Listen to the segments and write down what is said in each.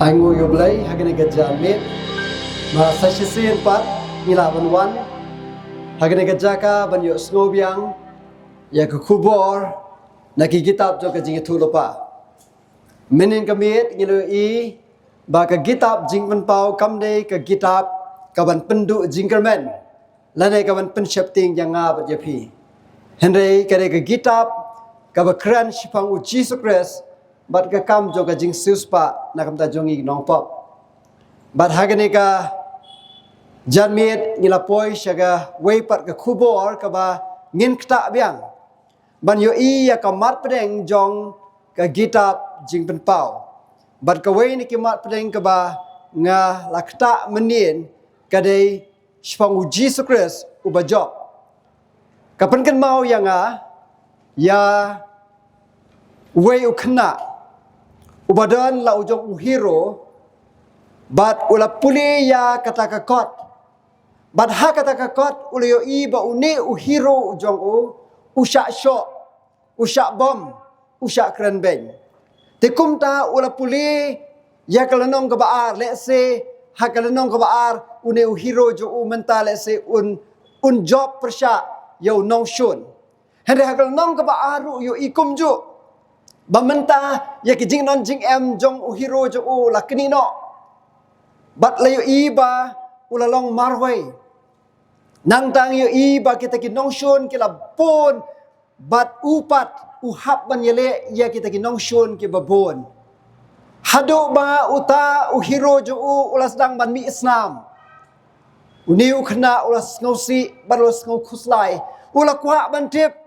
Angu yublay hagane gajah mit ma sashisin pat ngilaban wan hagane gajah ka banyo sngobiang ya ke kubor naki kitab jo ke jingi thulupa menin kamit ngilu I ba ke kitab jingman pau kamde ke kitab kaban pendu jingkermen lane kaban penshapting yang ngabat yapi henry kare ke kitab kaba kran shipang u Jesus Christ bat ka kam jo ka jing suspa nakam ta jongi nong pop bat hagane ka janmit ngilapoi shaga weipat ka kubor ka ba ngin kta biang ban yo I ya ka mat pedeng jong ka kitab jing pen pau bat ka wei ni ki mat pedeng ka ba nga lakta menin ka dei shipang u Jesus Christ u ba job kapan kan mau yang ya wei u khna ubadan la ujong u hero bat ula puli ya kata kakot bat ha kata kakot ulio I ba uni u hero ujong u usha sho usha bom usha kran ben tekum ta ula puli ya kalanong ka baar let's say ha kalanong ka baar uni u hero jo u mental let's say un job persha yo nong shun henry ha kalanong ka baar yo ikum jo bamenta ya ki jing non jing em jong u hero jo u lakni no bat layo I ba ulalong marway nang tang yo I ba kita ki nong shun ki la pon bat upat u hap ban yele ya kita ki nong shun ki babon hado ba uta u hero jo u ulas dang ban mi Islam uniu khna ulas ngosi baros ngau khuslai ula kwa ban tip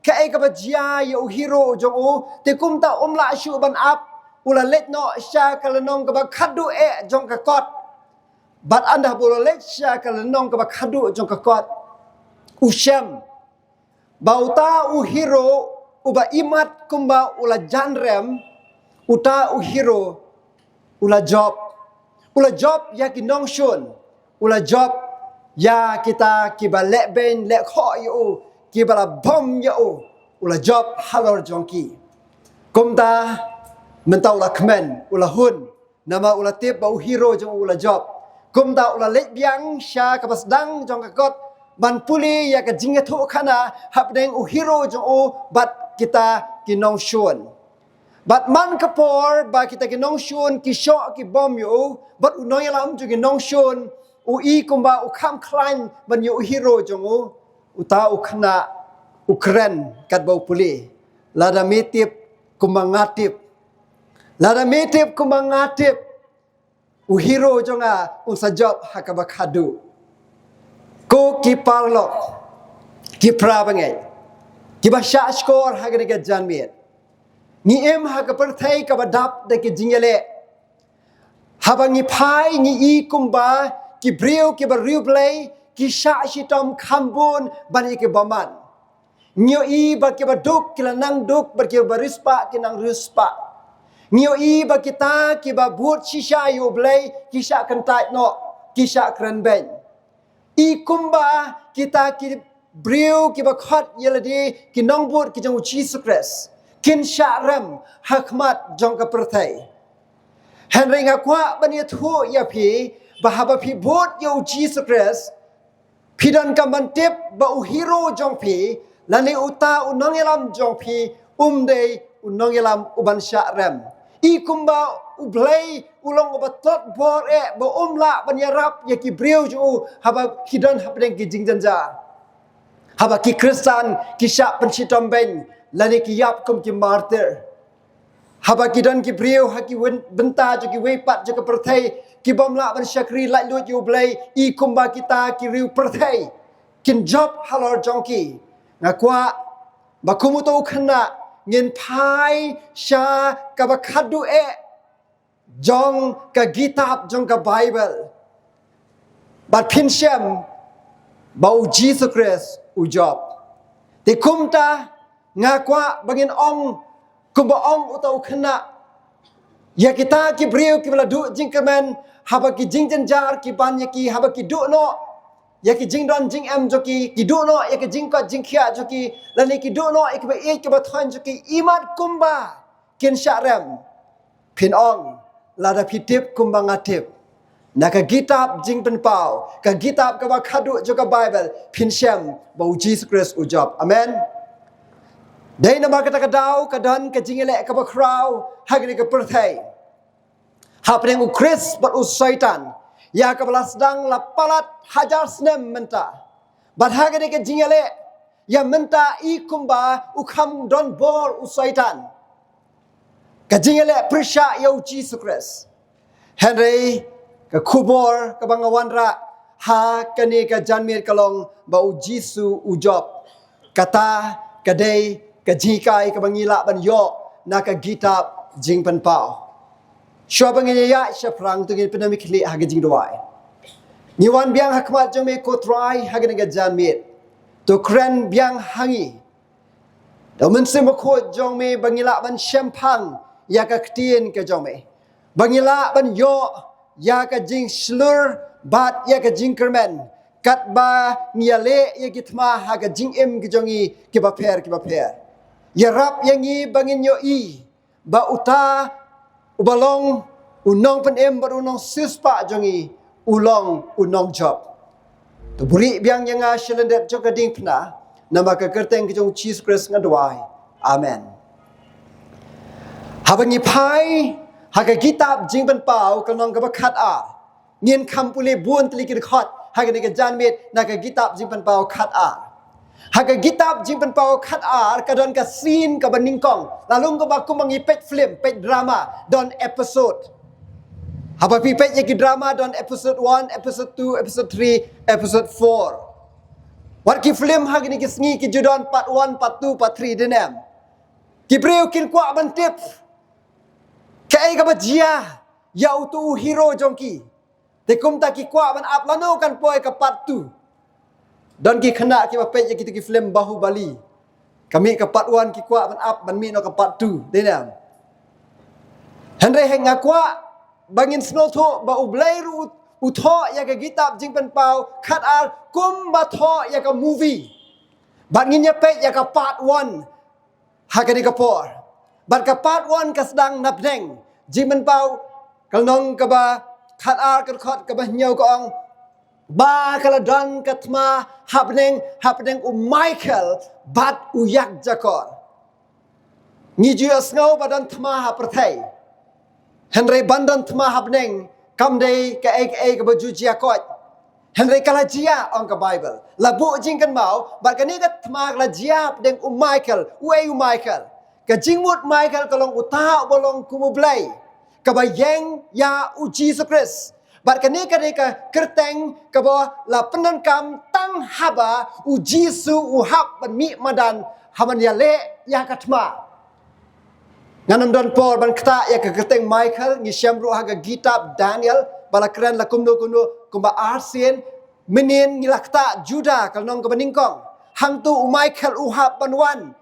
kai ka bajia ya u hero jong u te kum ta la shu ban ap ula let no sha kalanong ka ba khadu e jong ka kot bat anda bolo let sha kalanong ka ba khadu jong ka kot u shem bauta u hero uba imat kumba ula janrem uta u hero ula job ya ki nong shun ula job ya kita ki ba le ben le kho yu ki bala bom ya ula job halor jongki kumta mentau la kmen ula hun nama ula tip ba hero jong ula job kumta ula let biang sha ka bas dang jong ka got ban puli ya ka jinga thu khana hapdeng u hero jong bat kita kinong shun bat man kapor ba kita kinong shun ki sho ki bom yu bat unoy lam ju kinong shun u I kumba u kham klan ban yu hero jong uta ukhna ukren kat bau puli lada mitip kumangatip lada mitip kumangatip u hero jonga un sajab hakabakhadu ko ki parlok ki prabangai ki basha skor hagane ga janmit ni em hakaperthai ka badap de ki jingele habangi phai ni I kumba ki brio ki bariu play ki sha shitom khambun bani ke baman nyo I ba ki baduk ki lanang duk bar ki barispa ki nang ruspa nyo I ba kita ki ba but shisha yu blay ki sha kan tait no ki sha kran ben I kumba kita ki brio ki ba khat yeladi ki nong but ki jong Jesus Christ kin sha ram hakmat jong ka perthai henry nga kwa bani thu ya phi ba haba phi but yu Jesus Christ pidan kaman tip ba u hero jong phi lani uta unong elam jong phi umdei unong elam uban sha ram I kumba ublay ulong ubatot bor ba umla banyarap ya ki brio ju haba kidan hapdeng ki jingjanja haba ki kristan ki sha penchitom ben lani ki yap kum ki martyr haba kidan ki brio haki benta ju ki wepat ju ka perthai ki bomla ban shakri lai lu ju blay I kumba kita ki riu perthai kin job halor jongki ngakwa bakumuto khna ngin phai sha ka bakhadu jong ka kitab jong ka bible bat phin shem bau Jesus Christ u job ti kumta ngakwa bangin ong kumba ong utau khna ya kita ki brio ki bala du jingkamen haba ki jingjan jar ki ban ya ki haba ki du no ya ki jing don jing em joki ki du no ya ki jing ko jing khia joki lani ki du no ik ba thon joki imat kumba kin sharem phin ong lada pitip kumbang atip. Nak kitab jing penpau, ka kitab ka bakadu juga Bible, pinsem bau Jesus Christ ujab. Amen. Dai nama kata kadau kadan ka jingele ka bakrau, hagni ka perthai. Hapeng u Chris bat u syaitan. Ya ka balasdang la palat hajar snem menta. Bat hagni ka jingele ya menta i kumba u kham don bor u syaitan. Ka jingele persya ya u Jesus Christ. Henry ka kubor ka bangawan ra ha kani ka janmir kalong bau Jisu ujob kata kadai ka jikai ka bangila ban yo na ka gitab jing pan pau shwa bangnya ya syafrang tu ngin penamik li ha jing doai ni wan biang hakmat jome ko try ha ga janmir to kren biang hangi do men sim ko jome bangila ban syampang ya ka ktien ka jome bangila ban yo ya ka jing slur bat ya ka jing kermen kat ba niale ya gitma ha ka jing em gijongi ki ba per ya rap yangi bangin yo i ba uta ubalong unong pen em ba unong sispa jongi ulong unong job to buri biang yang a shlender joka ding pna nama ka kerteng gijong Jesus Christ ngadwai amen habangi pai Haga kitab jing ban pau kalong ka bakhat a ngin kham pule bun tli ki khot haga ne jan met na ka kitab jing ban pau khat a haga kitab jing ban pau khat a kadon ka scene ka baning kong lalung ka bakum mangi pet film pet drama don episode haba pi pet ye ki drama don episode 1 episode 2 episode 3 episode 4 wat ki film haga ne ki sngi ki judon part 1 part 2 part 3 denem ki breu kin kwa ban tip Kaya ka ba jia ya utu hero jongki tekum ta ki kwa ban up lano kan poi ka part 2 don ki khana ki ba pej ki ki film Bahubali kami ka part 1 ki kwa ban up ban mi no ka part 2 denam Henry heng ngakwa bangin snol tho ba ublai ru utho ya ka kitab jing pan pau khat ar kum ba tho ya ka movie ban ngin ya pej ya ka part 1 ha ka ni ka por ban ka part 1 ka sedang napdeng jimen pau kalnong ka ba khat ar ka khot ka ba nyau ka ong ba kala dan katma happening Michael bat uyak jakor ni jios ngau badan thma ha perthai Henry bandan thma happening kam dei ka ek ka baju jia kot Henry kala jia ong ka Bible labu jing kan mau ba ka ni ka thma kala jia deng Michael Michael ka jingmut Michael kalong utah bolong kumublay kabayeng ya u Jesus Christ bar kani kani ka kerteng ka bo la penankam tang haba u Jisu u hab ban mi madan haman ya le ya katma nganam don por ban kta ya ka kerteng Michael ngi syamru ha ga kitab Daniel bala kran la kumno kumba arsien menin ngi lakta Juda kalong ka baningkong hang tu u Michael u hab ban wan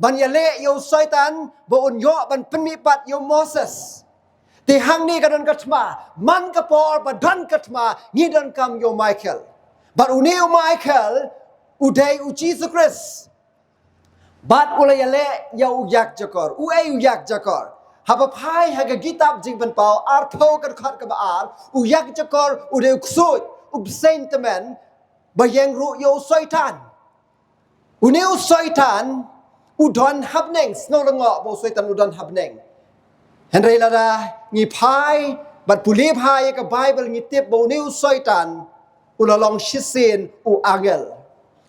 ban ya le yo syaitan bo un yo ban penmi pat yo Moses ti hang ni kadon katma man ka por ba dan katma ni dan kam yo Michael but uni yo Michael udai u Jesus Christ but ula ya le yo yak jakor u ai yak jakor haba phai ha ga kitab jing ban pau ar tho ka khat ka ba ar u yak jakor u de ksut u sentiment ba yang ru yo syaitan uni u syaitan udon habneng snolango bo soitan udon habneng Henry lada ngi pai bat puli pai ka Bible ngi tip bo new soitan ulalong shisin u angel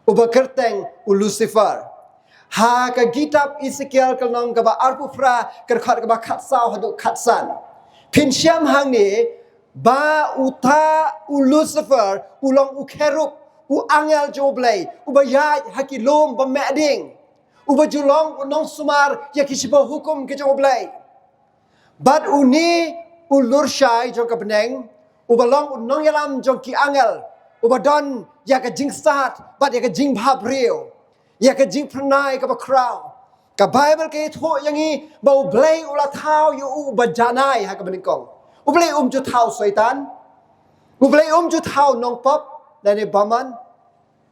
u bakerteng u Lucifer ha ka kitab Ezekiel kalnong ka ba arpufra ka khat ka ba khatsaw hadu khatsan pinsyam hang ni ba uta u Lucifer ulong u cherub u angel joblay u bayaj hakilom ba meding uba julong unong sumar ya kisipo hukum ke joblay bad uni ulur syai jong ka beneng uba long unong yalam jong ki angel uba don ya ka jing sat bad ya ka jing bhab real ya ka jing pranai ka ba kraw ka Bible ke tho yangi ba ublay ula thau yu uba janai ha ka beningkong ublay ju thau syaitan ublay ju thau nong pop dan baman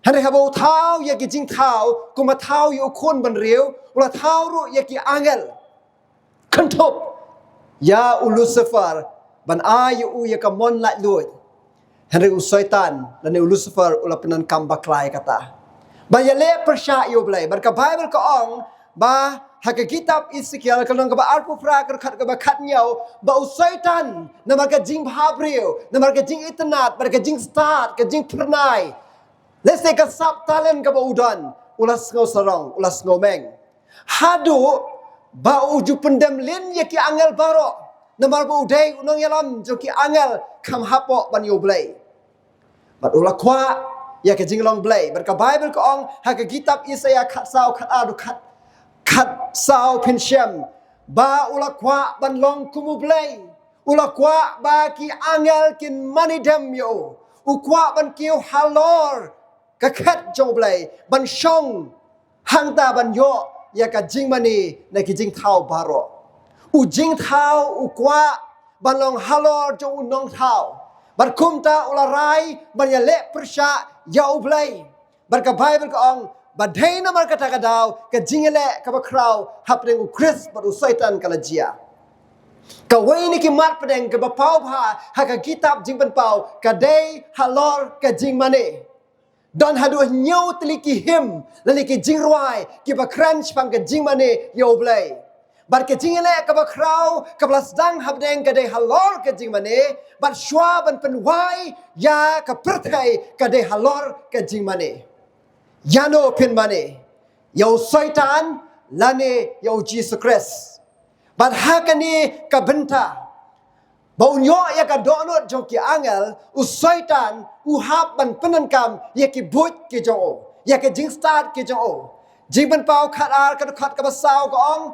Henry habo thau ya ki jing thau kuma thau yu khun ban riu ula thau ru ya ki angel khantop ya Lucifer ban ayu ya ka mon la lut Henry usaitan dan Lucifer ula penan kambaklai kata ban ya le persya yo blai ban ka Bible ka ong ba haka kitab Ezekiel kalong ka ba arpu fra ka ba khat nyau ba usaitan na marka jing bhabriu na marka jing itnat marka jing start ka jing pernai let's say ka sap talent ka ba udan ulas ngau sarong ulas ngau meng hadu ba uju pendam lin ya ki angel baro na marba udai unong yalam jo ki angel kam hapo ban yo blai bat ula kwa ya ke jinglong blai ber ka Bible ko ong ha ka kitab Isaiah khat sao khat adu khat sao pin shem ba ula kwa ban long kumu blai ula kwa ba ki angel kin mani dem yo u kwa ban kiu halor ka khat jo blai ban shong hang ta ban yo ya ka jing mani na ki jing thao baro u jing thao u kwa ban long halor jo u nong thao bar kumta ula rai ban ya le persya ya ublai bar ka Bible ka ong badai na mar kata ka daw ka jingele ka ba kraw hapring u Chris bar u Satan kala jia ka wai ni ki mat pedeng ka ba pau pha ha ka kitab jing ban pau ka dei halor ka jing mane don hadu nyau teliki him laliki jing ruai ki ba crunch pang ka jing mane ya ublai bar ke jingele ka ba kraw ka blas dang habdeng ka dei halor ka jing mane bar shwa ban penwai ya ka perthai ka dei halor ka jing mane yano pin mane yo Satan lane yo Jesus Christ bar hakani ka benta bau nyo ya ka donot jo ki angel u Satan u hap ban penankam ya ki but ki jo ya ka jing start ki jo jing ban pau khat ar ka khat ka ba sao ka ong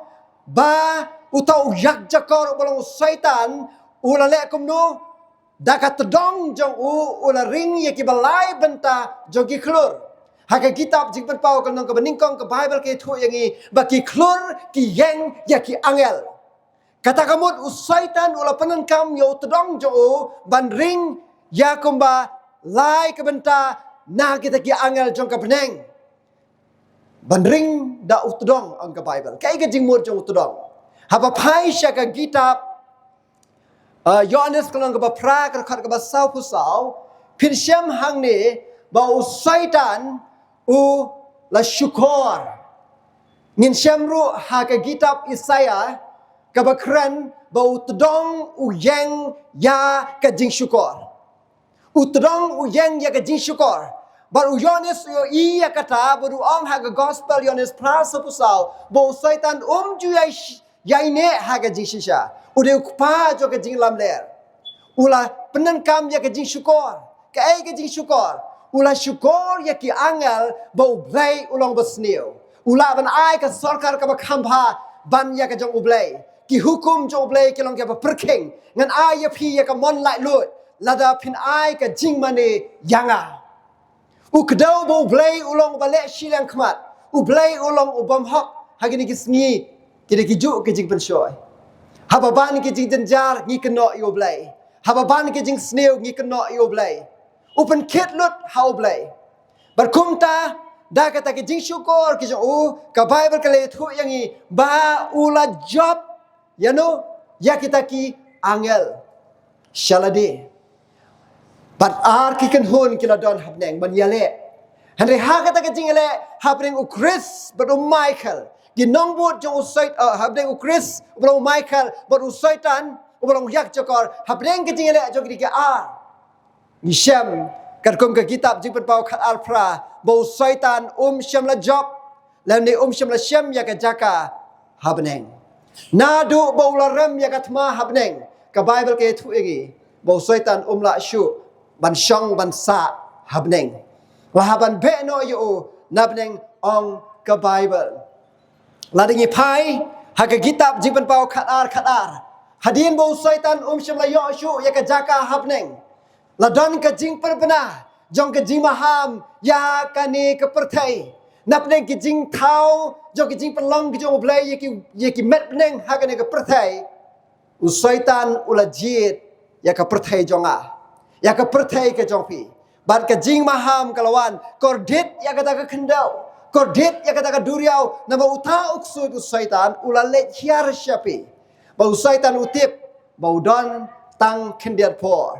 ba utau yak jakor balong Satan ula le kumno dakat tedong jong ula ring ye ki balai benta jogi klur haka kitab jing ban pau kanong ka beningkong ka Bible ke thu yangi ba ki klur ki yeng ya ki angel kata kamut Satan ula penankam yo tedong jo ban ring ya kumba lai ka benta na kita ki angel jong ka beneng bandring da utudong ang ka Bible kai ka jingmur jong utudong haba pai sya ka kitab Yohanes kalong ka ba pra ka khat ka ba sau pusau pin syam hang ni ba u Satan u la syukor ngin syam ru ha ka kitab Isaiah ka ba kran ba utudong u yang ya ka jing syukor utudong u yang ya ka jing syukor Baru Yohanes yo iya kata baru ong haga gospel Yohanes prasa pusau bo Satan ju yai ne haga jing shisha ude kupa jo ka jing lam ler ula penankam ya ka jing syukur ka ai ka jing syukur ula syukur ya ki angel bo blai ulong besniu ula ban ai ka sarkar ka bakhamba ban ya ka jong ublai ki hukum jo ublai ki long ka perking ngan ai ya phi ya ka mon lai lut lada pin ai ka jing mane yanga ukdau bo blai ulong bale silang khmat u blai ulong ubam hok hagini kisngi kide kiju ke jing pensoi haba ban ke jing janjar ngi keno yo blai haba ban ke jing sneu ngi keno yo blai upen kit lut how blai bar kumta da kata ke jing syukur ke jo ka Bible ke le thu yangi ba ula job yano ya kita ki angel shalade But ki kan hun kila don habneng ban yale. Henry ha kata ke jingale habneng u Chris but Michael. Ginong bot jong usait habneng u Chris but Michael but u Satan u yak jokor habneng ke jingale jog di ke Ni syam kum ke kitab jing pau khat alpra bo Satan syam la job lam ni syam la syam ya ke jaka habneng. Nadu bo la rem ya katma habneng. Ka Bible ke thu igi bo Satan la syu ban shong ban sa habneng wahaban be no yu nabneng ong ka Bible ladingi pai haka kitab jing ban pau khatar hadin bo Satan syam la yo shu ya ka jaka habneng ladon ka jing perbena jong ka jing maham ya ka ni ka perthai napneng ki jing thau jong ki jing pelong ki jong blai ye ki met neng haka ni ka perthai Satan ulajit ya ka perthai jonga ya ka perthai ke jongpi ban ka jing maham kalawan kordit ya kata ka kendau kordit ya kata ka duriau nama uta uksud Satan ulale hiar syapi bau Satan utip bau don tang kendiat por.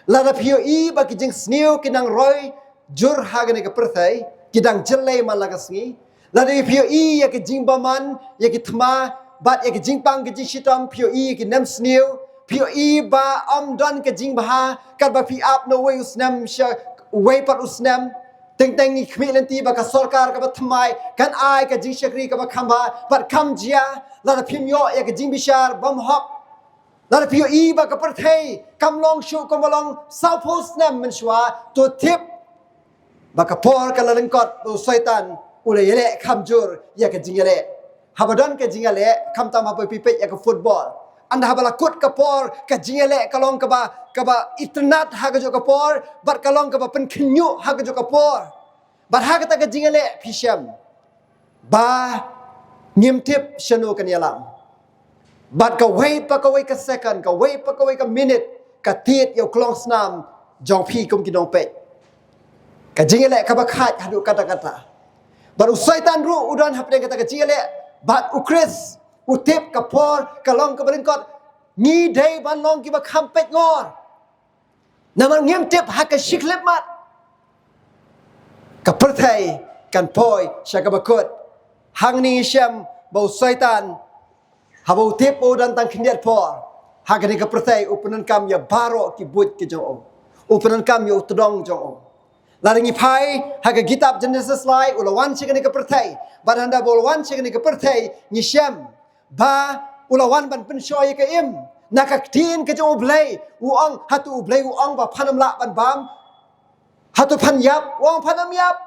Lada pio I bagi jing sniu kinang roy jur hagane ke perthai kidang jelai malagasngi. Lada pio I ya ke jing baman ya ke thma bat ya ke jing pang ke jing shitam pio I ke nem sniu pio I ba don ke jing baha kat ba pi ap no way usnam sha way pat usnam teng ni khmi lenti ba ka sarkar ka ba thmai kan ai ka jing shakri ka ba khamba bat kham jia lada phim yo ya ke jing bishar bam hop lada pio I ba ka perthai kam long shu kom long sau post nam men shwa to tip ba ka por ka la lengkot do syaitan ule yele kham jur ya ke jing yele habadon ke jing yele kham tam ha pipet ya ke football anda habala kut kapor ka jingele kalong ka ba itnat ha ka jo kapor bar kalong ka ba pen khnyu ha ka jo kapor bar ha ka ta ka jingele phisham ba ngimtip shanu kan yalam bat ka wait pa ka wait ka second ka wait pa ka wait ka minute ka tiet yo klong snam jong phi kum kinong pe ka jingele ka ba khat hadu kata-kata bar usaitan ru udan hapne kata ka jingele bat ukris utip kapor kalong ka balingkot ni day ban long ki ba khampet ngor naman ngim tip ha ka shiklep mat ka perthai kan poi sha ka bakut hang ni sham bau syaitan ha bau tip o dan tang khindiat por ha ka ni ka perthai upanan kam ya baro ki but ki jong upanan kam ya utdong jong laringi pai ha ka kitab Genesis lai ulawan chi ka ni ka perthai baranda bolwan chi ka ni ka perthai ni sham ba ulawan ban pen shoy ke im nakak tin ke jo blai uang hatu blai uang ba phanam la ban bam hatu phan yap uang phanam yap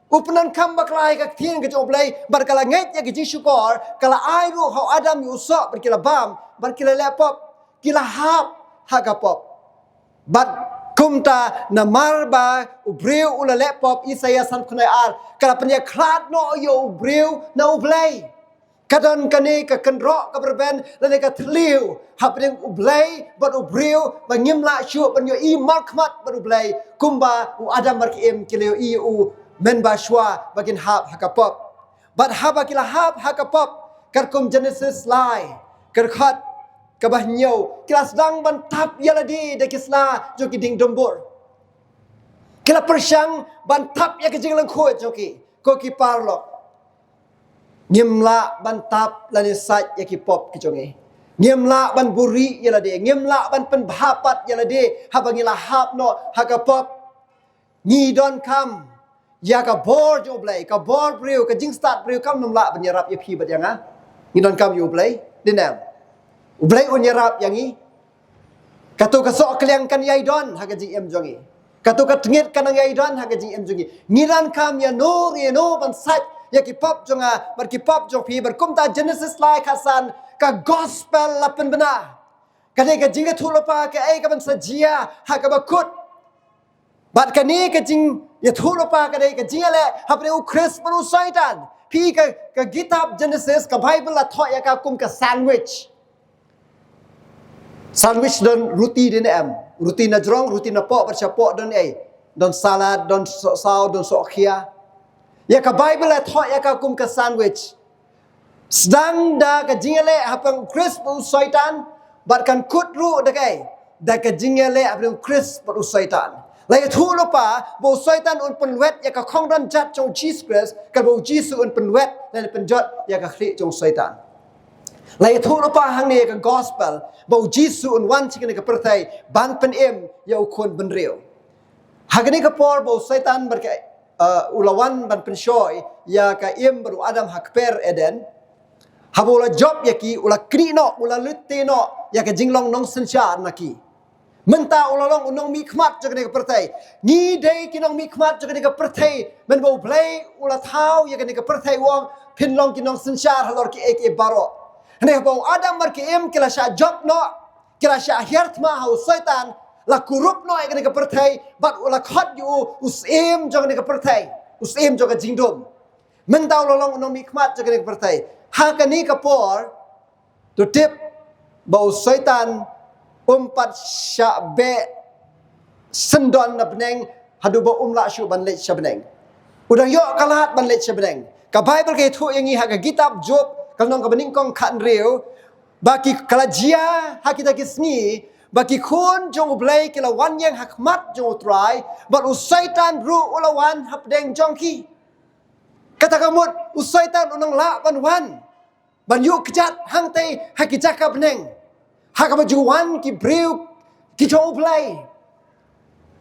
upnan kam baklai ka tin ke jo blai bar kala ngai ya ke jisukor kala ai ru ho adam yu so bar kila bam bar kila lapop kila hap haga pop bat kumta na marba ubreu ula lapop isaya san kunai ar kala penya klat no yo ubreu na ublai kadon kane ka kenro ka berben lane ka tliu hapeng ublai bat ubreu ba ngimla shu ban yo I markmat bat ublai kumba u adam markiem kileo I u men ba shwa bagin hap hakapop bat haba kila hap hakapop karkum Genesis lai karkhat ka bah nyau kila sedang ban tap yaladi de kisla jo ki ding dombor kila persyang ban tap ya ke jinglang khoi joki ko ki parlok ngimla ban tap lani sat ya ki pop ki jonge ngimla ban buri yala de ngimla ban pen bhapat yala de habangila hap no haka pop ni don kam ya ka bor jo blai ka bor breu ka jing start breu kam namla ban yarap ya phi bat yang a ni don kam yo blai dinam ublai on yarap yang i katu ka sok kleng kan yai don haka jing em jonge katu ka tngit kan yai don haka jing em jonge ni dan kam ya no re no ban sat ya ki pop jonga bar ki pop jong phi bar kumta Genesis lai khasan ka gospel lapen bena kade ka jinga thulopa ka ai ka ban sajia ha ka bakut bat kani ka jing ya thulopa ka dei ka jinga le hapre u chris panu saitan phi ka kitab Genesis ka bible la tho ya ka kum ka sandwich don ruti din em ruti na jrong ruti na po bar cha po don ai don salad don sao don so khia ya ka bible la tho ya ka kum ka sandwich sedang da ka jingale hapang chris pu syaitan bat kan kutru da kai da ka jingale hapang chris pu syaitan la ya thu lo pa bo syaitan un pen wet ya ka khong dan jat chong jesus christ ka bo jesus un pen wet la pen jot ya ka khri chong syaitan la ya thu lo pa hang ne ka gospel bo jesus un wan chi ka perthai ban pen em ya ukon ben reu hagani ka por bo syaitan bar ka ulawan ban penshoy ya ka im baru adam hakper eden habola job ya ki ula krino ula lutino ya ka jinglong nong senchar naki menta ulalong unong mi khmat jagane ka perthai ni dei kinong mi khmat jagane ka perthai men bo blai ula thau ya ka perthai wong pinlong kinong senchar halor ki ek baro ne bo adam mar ki im kila sha job no kila sha hirtma hau syaitan la kurup no ai ka perthai bat ula khat yu usim jong ka perthai usim jong ka jingdom men taw lolong no mi khmat jong ka perthai ha ka ni ka por to tip ba syaitan umpat syabe sendon na beneng hadu ba umla syu ban let syabeneng udang yo kalat ban let syabeneng ka bible ke thu yang i ha ka kitab job kalnong ka bening kong khan reu baki kalajia ha kita kisni bagi kun jong ublay kilawan yang hakmat jong utrai bat usaitan ru ulawan hapdeng jongki kata kamut usaitan unang la banwan ban yu kejat hang tei hakijaka beneng hakabajuan ki briu ki jong ublay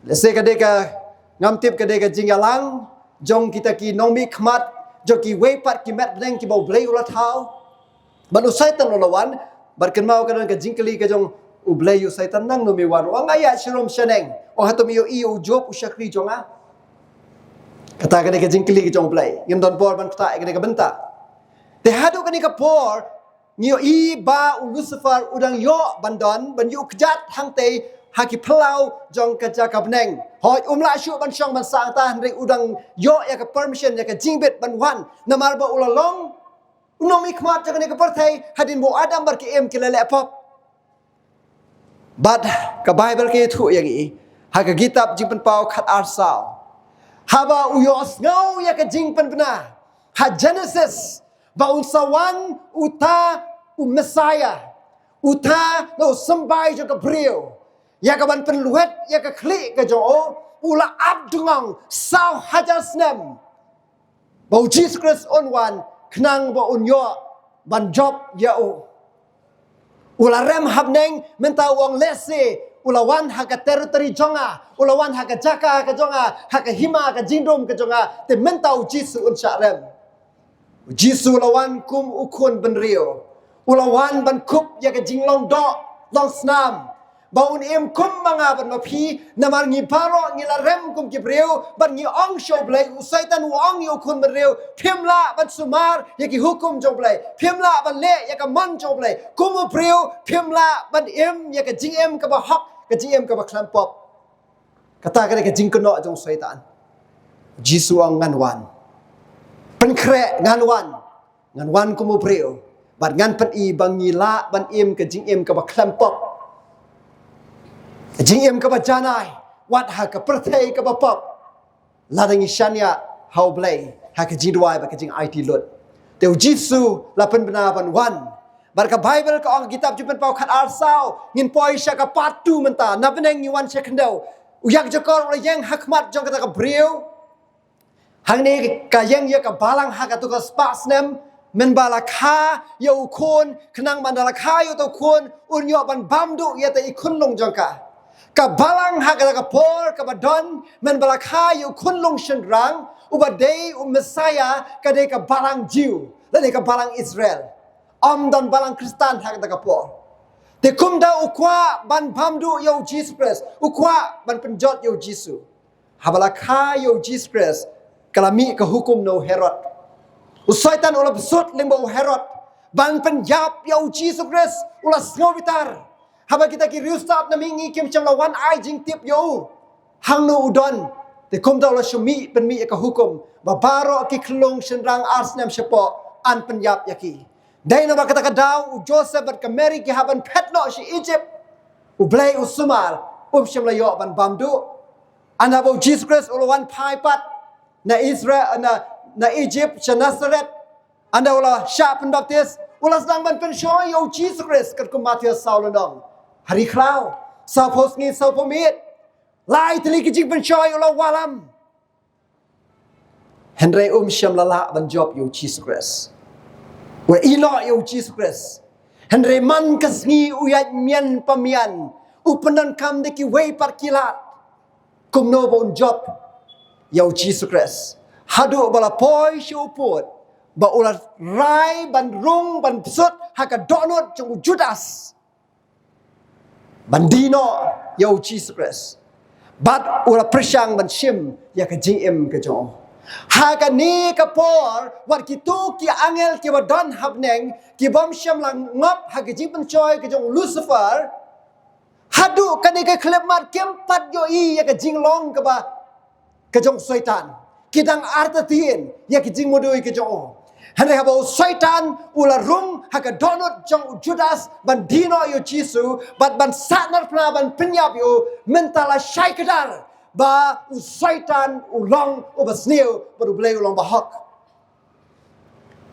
lese kadeka ngamtip kadeka jinggalang jong kita ki nomi khmat jong ki wepat ki met beneng ki bau blay ulatau ban usaitan ulawan berkenau kadang ke jingkeli ke jong ublay usaitan nang nomi wan wang ayat shirom sheneng hatum iyo iyo job usyakri jonga kata kene ke jingkeli ke jong ublay ngim don bor ban kata kene ke benta te hadu kene ke por ngio i ba Lucifer udang yo bandon ban yu kejat hang te haki pelau jong kerja kabneng hoi la syu ban syong ban sang ta ring udang yo ya ke permission ya ke jingbet ban wan namar ba ulalong unom ikmat jangan ke partai hadin bo adam bar ke em ke lele pop bad ke bible ke thu yang i ha ke kitab jingpen pau khat arsau haba uyos ngau ya ke jingpen bena ha genesis ba unsawan uta messiah uta no sambai jo ke brio ya ke ban penluet ya ke klik ke jo ula abdungong sau hajar snem ba Jesus Christ on one kenang ba unyo ban job ya ularem habneng menta wong lese ulawan haka teritori jonga ulawan haka jaka ka jonga haka hima ka jindom ka jonga te menta jisu un syarem jisu ulawan kum ukun benrio ulawan ban kup ya ka jinglong do long snam baun em kum manga ban mapi namar ngi paro ngi larem kum kibreu ban ngi ong show blai usaitan wong yu kun bereu phimla ban sumar yaki hukum jong blai phimla ban le yaka man jong blai kum breu phimla ban em yaka jing em ka ba hak ka jing em ka ba klampop kata ka jing kono jong usaitan jisu ang nganwan pen kre nganwan kum breu ban ngan pen i bang ngi la ban em ka jing em ka ba klampop jing em ka ba janai wat ha ka perthei ka ba pop ladang ishanya how blay ha ka jidwai ba ka jing IT lot teu jisu la pen bena ban wan bar ka bible ka ong kitab jupen pau khat arsau ngin poi sha ka patu menta na beneng ni wan sekendo uyak jokor ula yang hakmat jong kata ka brio hang ni ka yang ya ka balang ha ka tu ka spas nem men bala kha yo kun kenang mandala kha yo to kun unyo ban bamdu ya te ikun long jong ka balang ha ka por ka badon men bala kha yu kun long shen rang ubadei messiah ka de ka balang jiu la de ka balang israel don balang kristan ha ka por te kum da ukwa ban pamdu yo jesus christ ukwa ban penjot yo jisu ha bala kha yo jesus christ kalami ka hukum no herod usaitan ula besut limbo herod ban penjap yo jesus christ ula sngobitar haba kita ki riustat na mingi kim cham lawan ai jing tip yo hang no udon te kum da la shumi pen mi ka hukum ba baro ki klong shenrang arsnam shepo an penyap yaki dai na ba kata kadau joseph bat ka mary ki haban petlo shi egypt u blay u sumal sham la yo ban bamdu ana bo jesus christ ulawan pai pat na israel na egypt Nazareth anda ula sharp baptist ula sedang ban pen shoy yo jesus christ kat ku matius saulonong hari klau sapos ngi sapomit lai teli kijing pencoy ulah walam Henry syam lala ban job yo Jesus Christ wa ilo yo Jesus Christ Henry man kasngi uyat mian pamian upenan kam de ki wei parkilat kum no bon job yo Jesus Christ hadu bala poi shopot ba ulah rai ban rung ban sut haka donot jung Judas bandino yo Jesus Christ bat ula presyang ban shim ya ka GM ka jo ha ka ni ka por wat ki tu ki angel ki badon habneng ki bom sham lang ngop ha ka jing pan choi ka jo Lucifer hadu ka ni ka klep mat kem pat yo i ya ka jing long ka ba ka jo syaitan kidang artatin ya ki jing modoi ka jo Henry habo syaitan ula rung haka donut jong Judas ban dino yo Jisu ban satnar pna ban penyap yo mentala syai kedar ba syaitan ulong ubasniu baru belai ulong bahak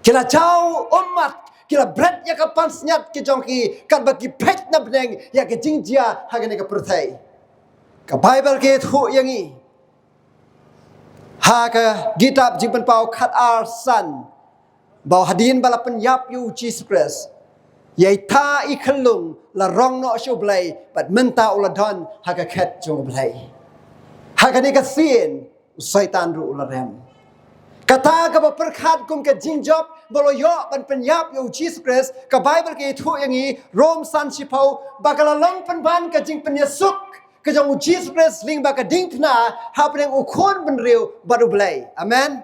kila jauh umat kila bread ya ka pan senyat ke jongki kan bagi pet na beneng ya ke jingjia hagane ka perthai ka Bible ke thu yangi ha ka kitab jingpen pau khat ar san bau hadin bala penyap yu Jesus Christ yai tha I khalung la rong no shu blai but menta ula don ha ka khat jong blai ha ka ni ka sin syaitan ru ula rem kata ka ba perkhat kum ka jingjop bolo yo ban penyap yu Jesus Christ ka Bible ke thu yangi Rom san sipau bakala long ban ka jing penyesuk ka jong Jesus Christ ling ba ka ding pna ha preng u khon ban riu baru blai amen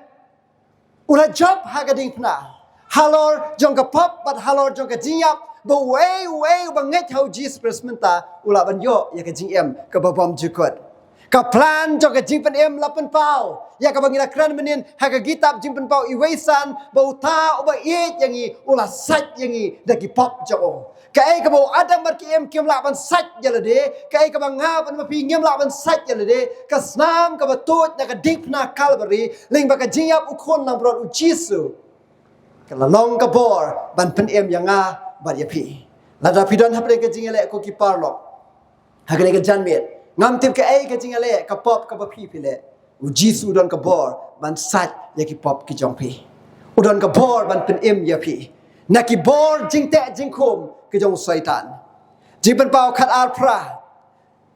ula job ha ka ding pna halor jong ka pop but halor jong ka jingyap ba way ba ngai thau Jesus Christ menta ula ban yo ya ka jing em ka ba bom jukot ka plan jong ka jing pen em lapan pau ya ka bangila kran menin ha ka kitab jing pen pau I weisan ba uta ba it yangi ula sat yangi dagi pop jo ka ai ka ba adam bar ki em kem la ban sat jalade ka ai ka ba nga ban ma pi ngem la ban sat jalade ka snam ka ba tot na ka ding na Calvary ling ba ka jingyap u khon nang bro u Jesus ka la long ka bor ban pen em yanga ba ya pi la da pi don ha pre ka jingale ko ki parlo ha ka ne ka jan met ngam tim ka ai ka jingale ka pop ka ba pi pile u Jesus don ka bor ban sat ya ki pop ki jong pi u don ka bor ban pen em ya pi na ki bor jing te jing khum ki jong syaitan jing ban pau khat ar pra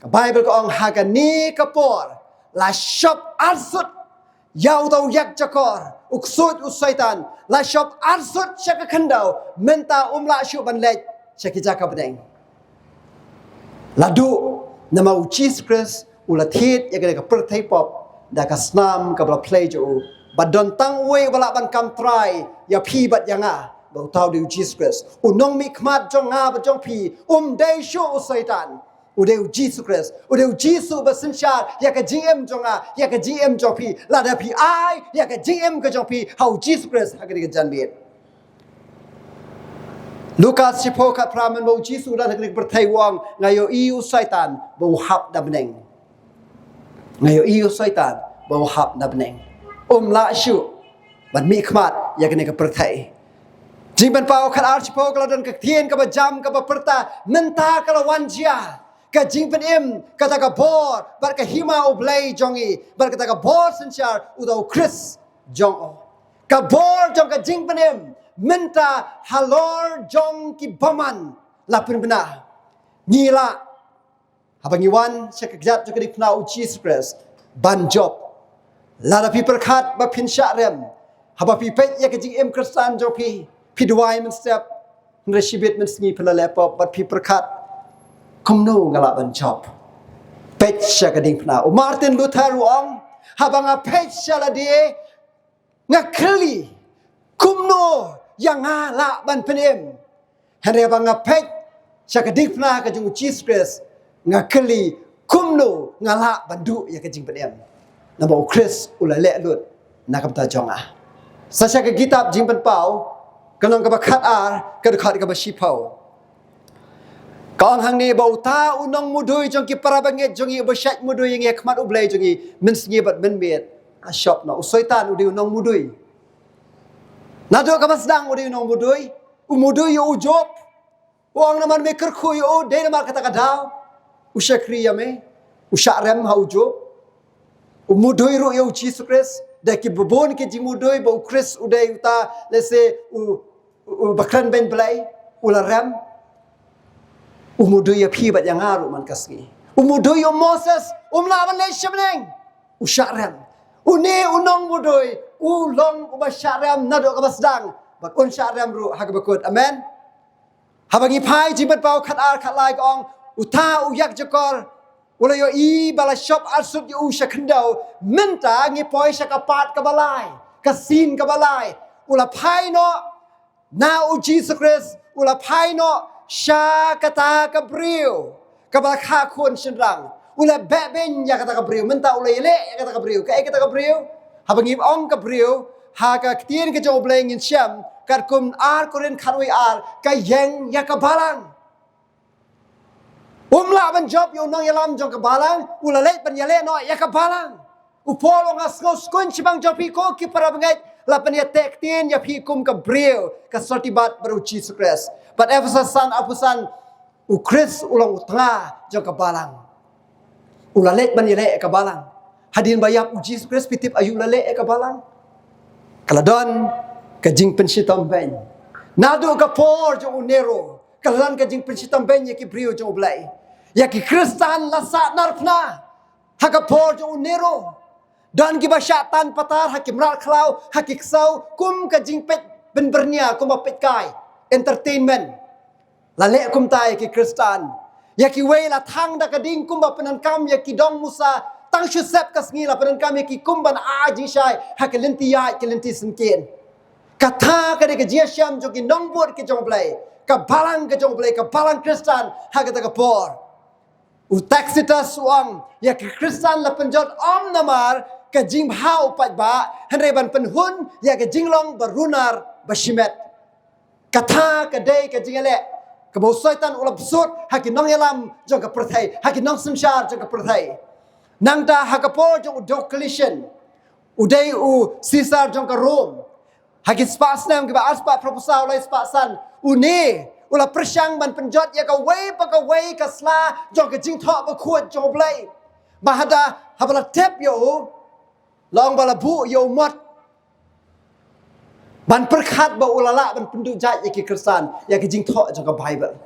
ka Bible ko ong ha ka ni ka por la shop arsut yau tau yak jakor uksut usaitan la shop arsut shaka khandau menta umla shu ban lej shaki jaka bedeng ladu nama Jesus Christ ula thit ya ka perthai pop da ka snam ka bla play jo badon tang we bala ban kam try ya phi bat yanga bau tau di Jesus Christ unong mi khmat jong nga ba jong phi dai shu usaitan udeu Jesus Christ udeu Jesus basensyar ya ka GM jonga ya ka GM jopi la da pi ai ya ka GM ka jopi how Jesus Christ ha ka janbit Lukas sipo ka pramen bo Jesus dan ha ka berthai wang ngayo iu syaitan bo hap da beneng ngayo iu syaitan bo hap da beneng la shu ban mi khmat ya ka berthai jing ban pau khat ar sipo ka dan ka thien ka ba jam ka ba perta menta ka lawan jia ka jing pen em kata ka bor bar ka hima oblay jongi bar kata ka bor sensyar udau Chris jong ka bor jong ka jing pen em menta halor jong ki baman lapin bena ngila habangi wan sekejat juga di pna Jesus Christ ban job lada pi perkhat ba pin sya rem haba pi pet ya ka jing em Kristan jopi pi duai men step resibit men sngi pela laptop bat pi perkhat kumno ngala ban job pet sya ka ding pna Martin Luther ruang habanga pet sya la die ngakli kumno yang ngala ban penem hande banga pet sya ka ding pna ka jung Jesus Christ ngakli kumno ngala bandu ya ka jing penem nabo Chris ula le lut na ka ta jonga sa sya ka kitab jing pen pau kanong ka ba khat ar ka khat ka ba shipau kong hang ni bau ta unong mudui jong ki para banget jong i besyat mudui yang khmat ublai jong i men sngi bat men met a shop na usaitan udi unong mudui na do ka masdang udi unong mudui mudui yo job wang naman me kerkhu yo de na kata kadau usyakri ya me usyarem ha job mudui ro yo Jesus Christ da ki bobon ki jing mudui bau Chris udai uta let's say bakran ben blai ularam umudu ya pi bat yang aru man kasni umudu yo Moses la ban le shabneng usyaram uni unong mudui ulong ubasyaram nado kabasdang bat un syaram ru ha bakut amen habangi pai jibat pau khat ar khat lai kong uta uyak jakor ula yo I bala shop arsut yo usyakndau menta ngi poi syakapat kabalai kasin kabalai ula pai no na u Jesus Christ ula pai no sya kata kabriu kabal kha khon shinrang ula beben ya kata kabriu menta ula ile ya kata kabriu kai kata kabriu habangi ong kabriu ha ka tien ke jo bleng in syam kat kum ar koren khanwi ar ka yeng ya kabalang la ban job yo nong yalam jong kabalang ula let ban yale no ya kabalang upolo ngas ngos kun chibang jopi ko ki para bangai lapan ya tektin ya pikum ka breu ka sortibat baru Jesus Christ. But evasasan apusan ukris ulang utanga jong ka balang. Ulalet ban yele ka balang. Hadin bayap Jesus Christ pitip ayu lale ka balang. Kaladon kajing pensitam ben. Nadu ka por jong unero. Kaladon kajing pensitam ben ya ki breu jong blai. Ya ki Kristan lasa narpna. Haka por jong unero. Dan giba syatan patar hakim ral klau hakik sau kum ka jingpet ben bernia kum apet kai entertainment lale kum tai ki Kristan ya ki wei la thang da kading kum ba penan kam ya ki dong musa tang shusep kas ngi la penan kam ya ki kum ban a ji shai hakelenti ya kelenti sinken katha ka de ka jia syam jo ki nong bot ki jong blai ka balang ka jong blai ka balang Kristan hakata ka por u taxita suang ya ki Kristan la penjot om namar ka jing hau pat ba hanre ban penhun ya ka jinglong barunar bashimet katha ka dei ka jingale ka bo soitan ulap sut haki nong yalam jong ka prathai haki nong samshar jong ka prathai nang ta hakapo jong Diocletian udai u Caesar jong ka Rome haki spasnam ka ba aspa proposal lai spasan uni ula presyang ban penjot ya ka wei ka sla jong ka jing tho ba khuat jong blai bahada habala tep yo long bala bu yo mot ban perkhat ba ulala ban penduk jat ya ki Kristan ya ki jing tho jong ka Bible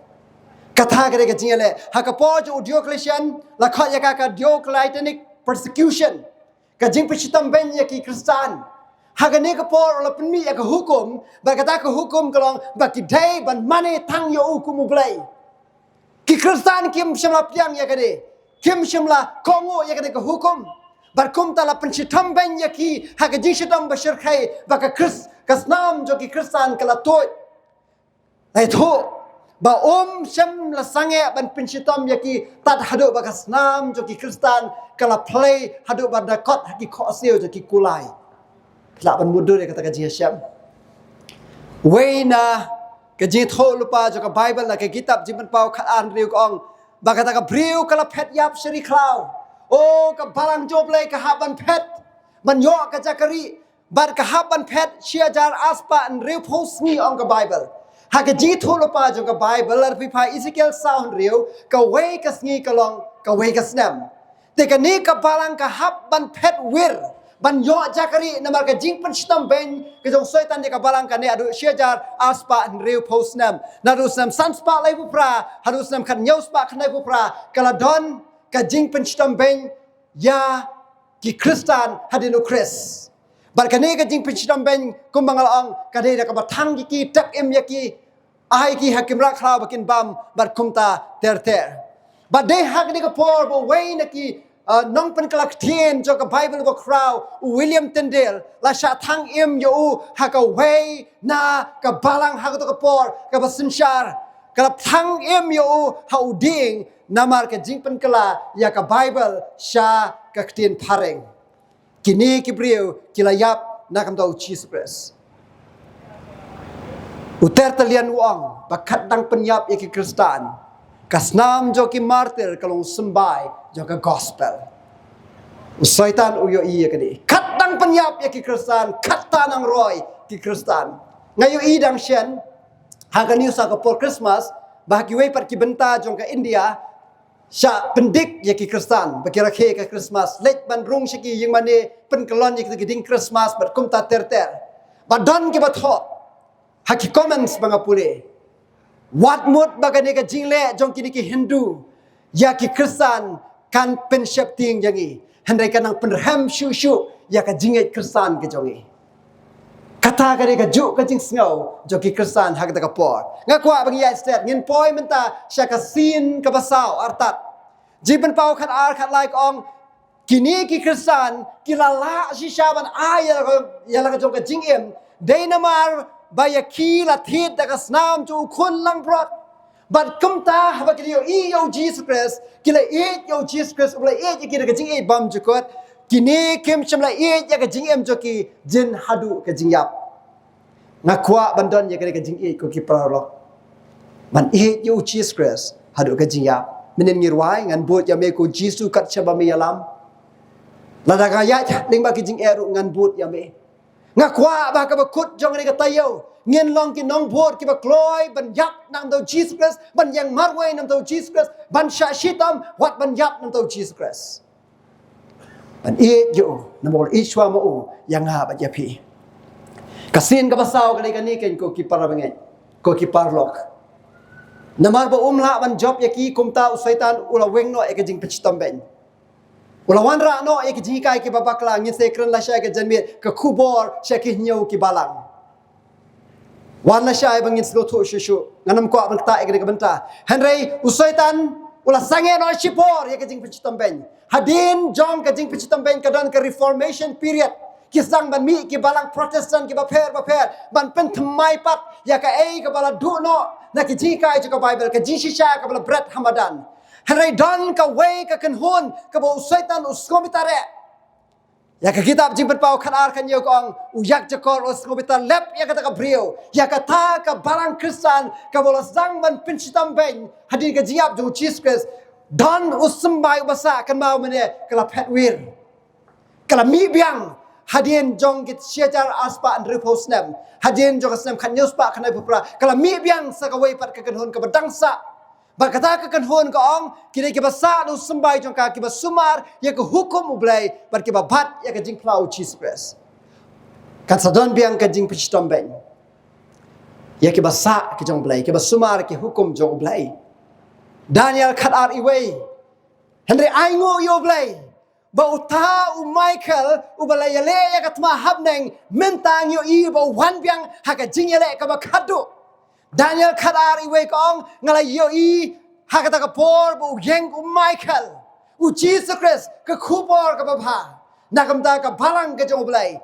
katha ka de ka jing le hakapo jo Diocletian la khat ya ka Diocletianic persecution ka jing pishitam ben ya ki Kristan hagane ka por la penmi ya ka hukum ba kata ka hukum kalong ba ki dai ban mane thang yo hukum blai ki Kristan kim shimla piam ya ka de kim shimla kongo ya ka de ka hukum barkum tala pensitam ben yaki haga jishitam bashir khai baka Kris kasnam jo ki Kristan kala toy ai tho ba shem la sange ban pensitam yaki tat hadu baka snam jo ki Kristan kala play hadu bada kot haki khosio jo ki kulai la ban mudur kata ka jisham weina ka ji tho lupa jo ka Bible la ka kitab jiban pau khan riu kong baka ta ka briu kala phet yap shri klau oh ka balang joblay ka haban pet man yo ka jakari bar ka haban pet shiajar aspa and real post ni on ka Bible ha ka ji tholo pa jo ka Bible ar pi pha Ezekiel sound real ka wei ka sngi ka long ka wei ka snam te ka ni ka balang ka haban pet wir ban yo jakari namar ka jing pan stam ben ka jong soitan de ka balang ka ne adu shiajar aspa and real post nam nadu sam san spa lai pu pra hadu sam khan nyau spa khnai pu pra kala don ka jing penstam ben ya ki Kristan hadino Kris bar ka ne ka jing penstam ben kumbangal ong ka de ka bathang ki tak em ya ki ai ki hakim ra khlaw bakin bam bar kumta ter ba de hak ni ka por bo wei na ki nong pen kalak tien jo ka Bible bo kraw William Tyndale la sha thang em yo ha ka wei na ka balang ha ka to ka por ka basinshar ka thang em yo ha uding namar ka jingpen kala ya ka Bible sha ka ktien pareng kini ki brio kilayap na kam tau Jesus Christ uter talian wang bakat dang penyap ya ki Kristan kasnam jo ki martir kalong sembai jo ka gospel usaitan uyo iya kadi kat dang penyap ya ki Kristan kat tanang roy ki Kristan ngayo idang shen hagani usa ka por Christmas bahagi wei par ki benta jong ka India sya pendik ya ki Kristan bakira ke ka Christmas let ban rung shiki ying mane pen kelon ya ki ding Christmas bat kum ta ter badon ki batho haki comments banga pule wat mut bagane ka jingle jong kini ki Hindu ya ki Kristan kan pen shapting jangi handai kanang penrham shu ya ka jinget Kristan ke jongi kata kare ka juk ka jing sngau jo ki Kristan hak ta ka por ngakwa bang ya stet ngin poi menta sya ka sin ka basau artat jiban pau khat ar khat like ong kini ki Kristan kilala si syaban aya ya la ka jong ka jing em deinamar baya ki la thit da ka snam chu khun lang prot but kumta haba ki yo Jesus Christ kila yo Jesus Christ ula ki da ka jing bam jukot kini kim chamla ya ka jing em jo ki jin hadu ka jing yap ngakwa bandon ya ka jing ko ki prolog man yo Jesus Christ hadu ka jing yap menen ngirwai ngan bot ya me ko Jesus kat chaba me yalam lada ga ya ling ba ki jing eru ngan bot ya me ngakwa ba ka ba kut jong ni ka tayo ngien long ki nong bot ki ba kloi ban yap nang do Jesus Christ ban yang marwai nang do Jesus Christ ban sha shitam wat ban yap nang do Jesus Christ ban e yo namol ishwa mo yang ha ba yapi kasin ka basaw kani ken ko ki parabangai ko ki parlok namar ba umla ban job yaki kumta usaitan ula wengno e ka jing pichitam ben ulawan ra no ek jikai ki babakla ngin se kren la shay ke janmi ka khubor shaki nyau ki balang wan la shay bangin slo tho shu nganam ko abang ta ek ka banta henry usaitan ula sange no shipor ek jing pichitam ben hadin jong ka jing pichitam ben ka dan ka reformation period ki sang ban mi ki balang protestant ki ba pher ban pen thmai pat ya ka ei ka bala du no na ki jikai ka bible ka jishisha ka bala bread hamadan Henry don ka way ka kanhon ka ba usaitan uskomitare ya ka kitab jing pau khanar kan yo kong uyak jakor uskomitar lep ya ka brio ya ka ta ka barang kristan ka bola sang ban pinchitam ben hadin ka jiap jo Jesus Christ don usmbai basa kan mau mene kala petwir kala mi biang hadin jong git siajar aspa andre posnem hadin jong asnem kan nyuspa kan ai pupra kala mi biang sa ka way pat ka kanhon ka badangsa Bakata ka kanhon ka ong kini ki basa no sembay jong ka ki basumar ya ka hukum ublay bar ki babat ya ka jing plau Jesus Christ kan sadon biang ka jing pichitom ben ya ki basa ki jong blay ki basumar ki hukum jong ublay Daniel khatar iway Henry aingo yo blay ba uta u Michael ubalay le ya ka tma habneng mentang yo i ba wan biang ha ka jing le ka ba khadu Daniel khatar iwe kong ngalai yo i hakata ka por bu yeng u Michael u Jesus Christ ka khupor ka babha nakamta ka balang ka jong blai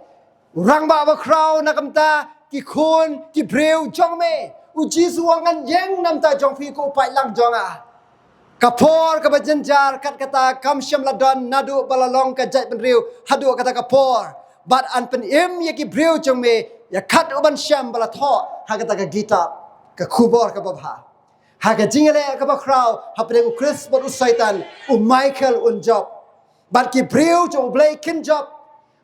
rang ba ba crow nakamta ki khun ki breu jong me u Jesus wangan yeng namta jong phi ko pai lang jong a ka por ka bajanjar kat kata kam sham ladon nadu balalong ka jai ben riu hadu kata ka por but an pen im ye ki breu jong me ya khat u ban sham bala tho hakata ka gita ka khubor ka babha ha ka jingale ka ba kraw ha pre u Chris bot u saitan u Michael un job bat ki breu jo blay kin job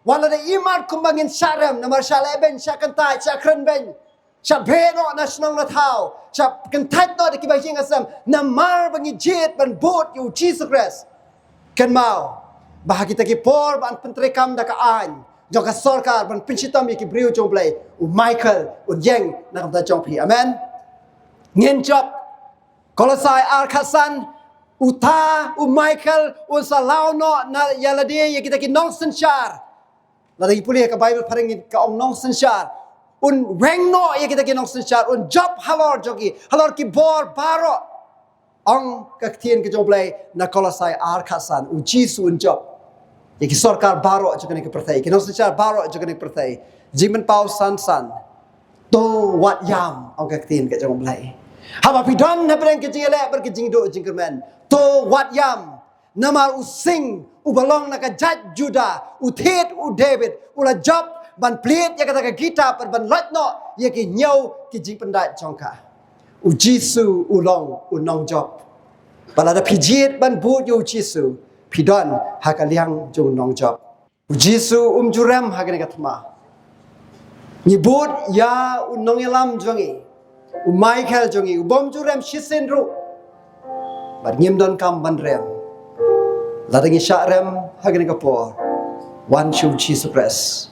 wala de imar kumbangin sharam namar shale ben shakan tai chakran ben sha be no national na thau sha kan tat no de ki ba jing asam namar bangi jet ban bot yu Jesus Christ kan mau bah kita ki por ban pentrekam da ka an jo ka sarkar ban pinchitam ki breu jo blay u Michael un yeng na ka jong pi amen ngin job kolosai arkasan uta u Michael u salau no na yalade ye kita ki nong senchar la dai puli ka bible pareng ka ong nong senchar un weng no ye kita ki nong senchar un job halor jogi halor ki bor baro ong ka tien ki joblay na kolosai arkasan u jisu un job ye ki sarkar baro jogane ki perthai ki nong senchar baro jogane ki perthai jimen pau san to wat yam ong ka tien ka joblay haba pidon na breng ke jingale ber ke jingdo jingkermen to wat yam namar using ubalong na ka jat juda uthet u David ula job ban plit ya kata ka gita per ban latno ye ki nyau ki jing pendai chongka u Jisu ulong unong job bala da pijit ban but yu Jisu pidon hakaliang jo nong job u Jisu juram hakane katma ni but ya unong yalam jongi u Michael jongi u bom jurem shisen ru bar ngim don kam ban rem ladangi sharem hagani kapor one shu Jesus Christ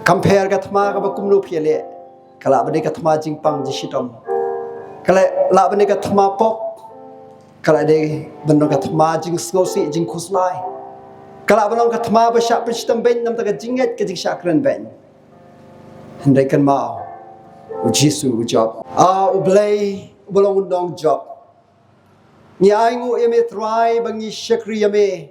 compare gatma ka bakumnu phiale kala bani gatma jingpang jishitom kala la bani gatma pok kala de bano gatma jing skosi jing khuslai kala bano gatma ba sha pristam ben nam ta jinget ke jing shakran ben hendai kan mau u Jisu job u blay bolong undong job ni aingu eme try bangi shakri ame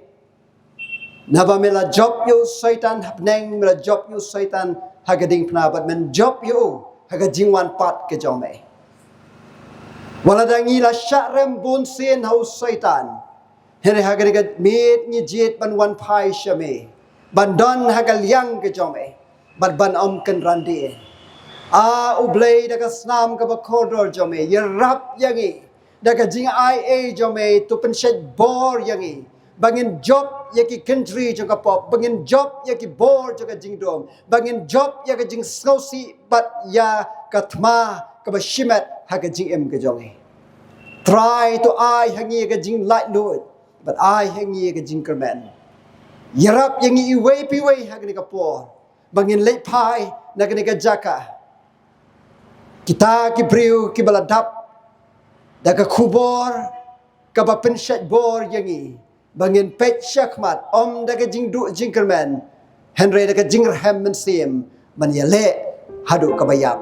naba mela job yo satan hapneng mela job yo satan hagading pna but men job yo hagading wan pat ke jome wala dangi la sharem bun sin hau satan here hagadiga meet ni jet ban wan pai shame ban don hagal yang ke jome but ban om kan randi ublay daga snam ka ba corridor jome yerap yangi daga jing IA jome tu penshet bor yangi bangin job ya ki country jong ka pop, bangin job ya ki bor jong ka jing dom, bangin job ya ka jing skosi but ya ka thma ka ba shimet ha ka jing em ka jong e. Try to I hangi ka jing light Lord, but I hangi ka jing kermen. Yarap yang iway piway ha ka por, bangin late pai na ka jaka. Kita ki briu ki baladap da ka kubor ka ba penshat bor yangi bangin pet syakmat om da ka jing du jing kermen Henry da ka jing ham men sim man ya le hadu ka bayap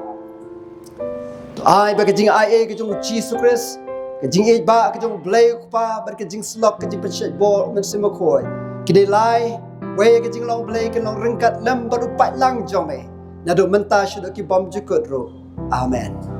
to ai ba ka jing ai ka jong Jesus Christ ka jing e ba ka jong blay pa ba ka jing slok ka jing penshat bor men sim ko kidai lai we ka jing long blay ka long rengkat lam baru pat lang jome na do menta shu ki bom jukut ro amen.